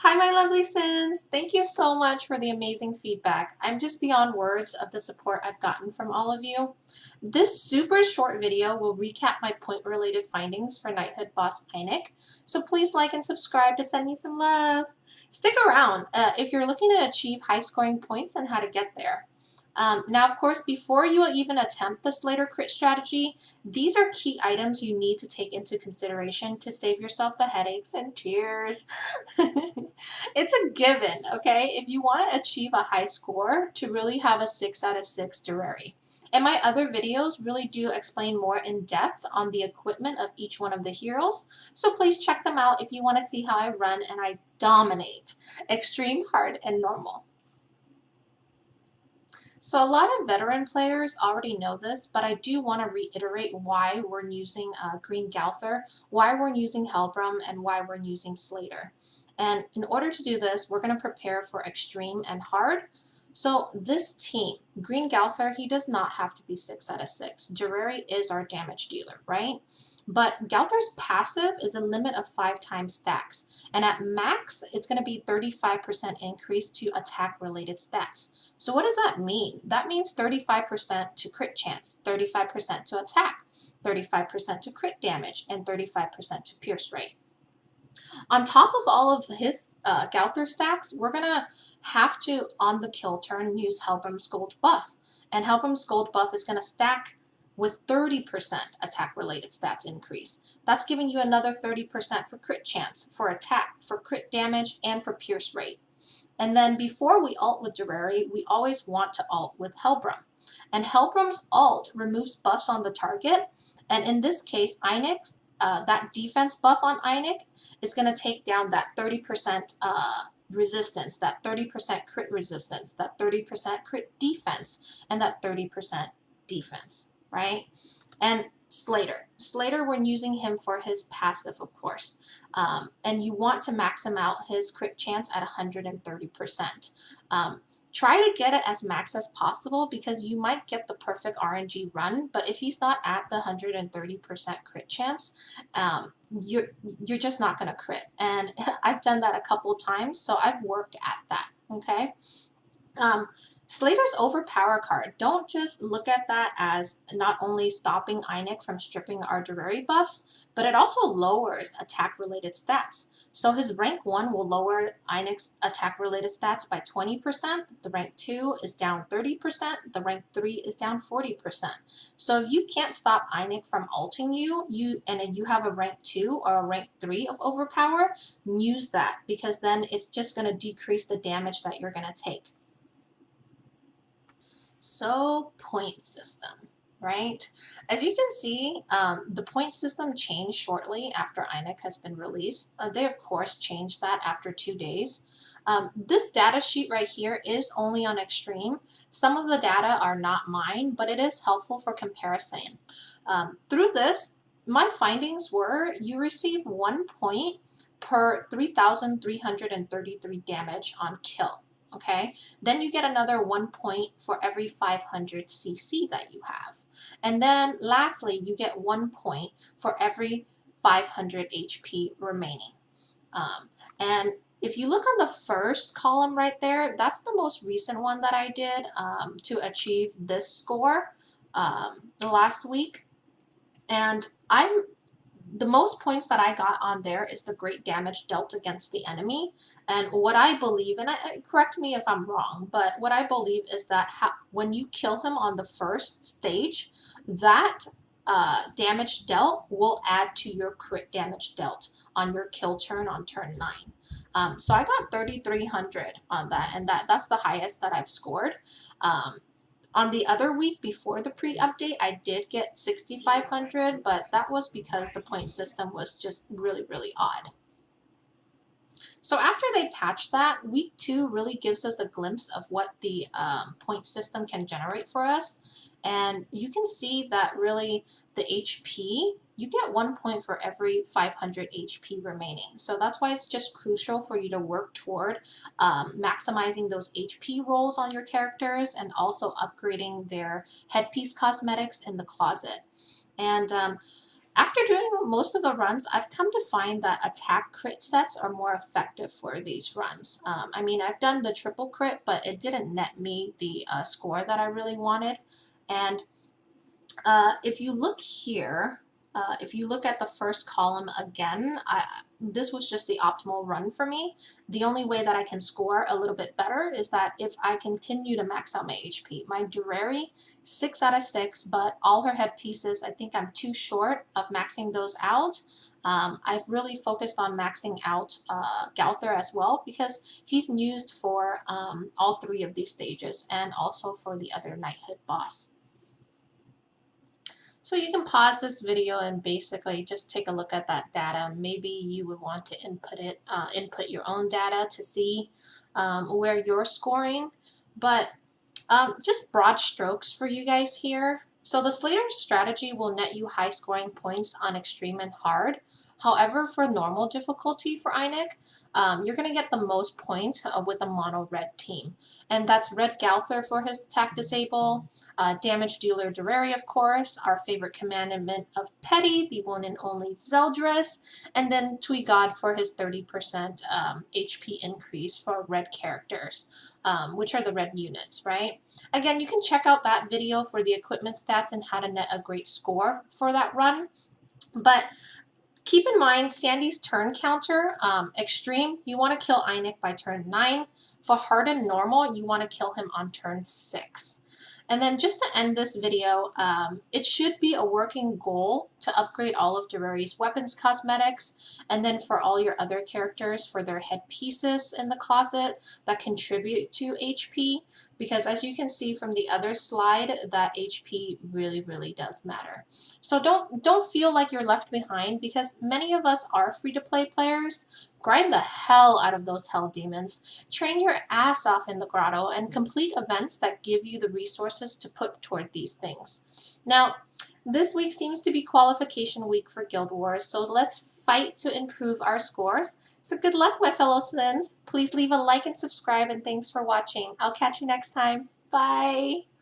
Hi, my lovely sins. Thank you so much for the amazing feedback. I'm just beyond words of the support I've gotten from all of you. This super short video will recap my point-related findings for Knighthood boss Einek, so please like and subscribe to send me some love. Stick around if you're looking to achieve high-scoring points and how to get there. Now, of course, before you even attempt the Slater crit strategy, these are key items you need to take into consideration to save yourself the headaches and tears. It's a given, okay? If you want to achieve a high score to really have a 6 out of 6 Durari. And my other videos really do explain more in depth on the equipment of each one of the heroes, so please check them out if you want to see how I run and I dominate extreme, hard, and normal. So a lot of veteran players already know this, but I do want to reiterate why we're using Green Galther, why we're using Helbram, and why we're using Slater. And in order to do this, we're going to prepare for extreme and hard. So this team, Green Galther, he does not have to be 6 out of 6. Durari is our damage dealer, right? But Galther's passive is a limit of 5 times stacks. And at max, it's going to be 35% increase to attack related stats. So what does that mean? That means 35% to crit chance, 35% to attack, 35% to crit damage, and 35% to pierce rate. On top of all of his Galther stacks, we're going to have to, on the kill turn, use Helbram's Gold buff. And Helbram's Gold buff is going to stack with 30% attack-related stats increase. That's giving you another 30% for crit chance, for attack, for crit damage, and for pierce rate. And then before we ult with Durari, we always want to ult with Helbram. And Helbram's ult removes buffs on the target. And in this case, Einek, that defense buff on Einek is going to take down that 30% resistance, that 30% crit resistance, that 30% crit defense, and that 30% defense, right? And Slater, when using him for his passive, of course. And you want to max him out his crit chance at 130%. Try to get it as max as possible because you might get the perfect RNG run, but if he's not at the 130% crit chance, you're just not going to crit. And I've done that a couple times, so I've worked at that, okay? Slater's Overpower card, don't just look at that as not only stopping Einek from stripping our Durari buffs, but it also lowers attack-related stats. So his rank 1 will lower Einek's attack-related stats by 20%, the rank 2 is down 30%, the rank 3 is down 40%. So if you can't stop Einek from ulting you and you have a rank 2 or a rank 3 of Overpower, use that because then it's just going to decrease the damage that you're going to take. So point system, right? As you can see, the point system changed shortly after Einek has been released. They of course changed that after 2 days. This data sheet right here is only on extreme. Some of the data are not mine, but it is helpful for comparison. Through this, my findings were you receive 1 point per 3,333 damage on kill. Okay, then you get another 1 point for every 500 CC that you have. And then lastly, you get 1 point for every 500 HP remaining. And if you look on the first column right there, that's the most recent one that I did to achieve this score the last week. And the most points that I got on there is the great damage dealt against the enemy. And what I believe, and correct me if I'm wrong, but what I believe is that when you kill him on the first stage, that damage dealt will add to your crit damage dealt on your kill turn on turn 9. So I got 3,300 on that, and that's the highest that I've scored. On the other week before the pre-update, I did get 6,500, but that was because the point system was just really, really odd. So after they patched that, week 2 really gives us a glimpse of what the point system can generate for us. And you can see that really the HP, you get 1 point for every 500 HP remaining. So that's why it's just crucial for you to work toward maximizing those HP rolls on your characters and also upgrading their headpiece cosmetics in the closet. And After doing most of the runs, I've come to find that attack crit sets are more effective for these runs. I mean, I've done the triple crit, but it didn't net me the score that I really wanted. And if you look here, if you look at the first column again, this was just the optimal run for me. The only way that I can score a little bit better is that if I continue to max out my HP. My Durari, 6 out of 6, but all her headpieces, I think I'm too short of maxing those out. I've really focused on maxing out Gauther as well because he's used for all 3 of these stages and also for the other knighthood boss. So you can pause this video and basically just take a look at that data. Maybe you would want to input your own data to see where you're scoring. But just broad strokes for you guys here. So the Slater strategy will net you high scoring points on extreme and hard. However, for normal difficulty for Einek, you're going to get the most points with a mono red team. And that's Red Gauther for his attack disable, damage dealer Durari, of course, our favorite commandment of Petty, the one and only Zeldris, and then Tweegod for his 30% HP increase for red characters. Which are the red units, right? Again, you can check out that video for the equipment stats and how to net a great score for that run. But keep in mind Sandy's turn counter, extreme, you want to kill Einek by turn 9. For hard and normal, you want to kill him on turn 6. And then just to end this video, it should be a working goal to upgrade all of Durari's weapons cosmetics, and then for all your other characters for their headpieces in the closet that contribute to HP, because as you can see from the other slide, that HP really does matter. So don't feel like you're left behind, because many of us are free-to-play players. Grind the hell out of those hell demons, train your ass off in the grotto, and complete events that give you the resources to put toward these things. Now, this week seems to be qualification week for Guild Wars, so let's fight to improve our scores. So good luck, my fellow Sins. Please leave a like and subscribe, and thanks for watching. I'll catch you next time. Bye!